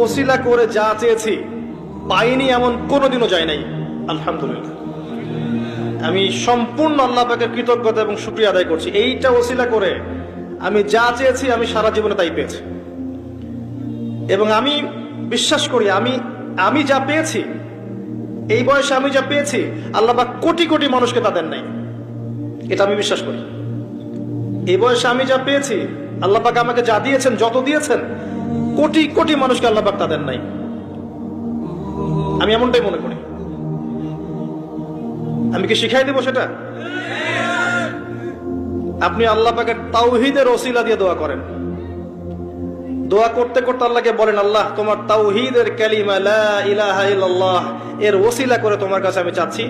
ওসিলা করে যা চেয়েছি পাইনি এমন কোনোদিনও যায় নাই। আলহামদুলিল্লাহ, আমি সম্পূর্ণ আল্লাহ পাকের কৃতজ্ঞতা এবং শুকরিয়া আদায় করছি। এইটা ওসিলা করে আমি যা চেয়েছি আমি সারা জীবনে তাই পেয়েছি। এবং আমি বিশ্বাস করি আমি যা পেয়েছি, এই বয়সে আমি যা পেয়েছি, আল্লাহ পাক কোটি কোটি মানুষকে তা দেন নাই। এটা আমি বিশ্বাস করি। এই বয়সে আমি যা পেয়েছি, আল্লাহ পাক আমাকে যা দিয়েছেন, যত দিয়েছেন, কোটি কোটি মানুষকে আল্লাহ পাক তা দেন নাই। আমি এমনটাই মনে করি। আমি কি শিখাই দেব সেটা? আপনি আল্লাহ পাকের তাওহীদের ওসিলা দিয়ে দোয়া করেন। দোয়া করতে করতে আল্লাহকে বলেন, আল্লাহ তোমার তাওহীদের কালিমা লা ইলাহা ইল্লাল্লাহ এর ওসিলা করে তোমার কাছে আমি চাচ্ছি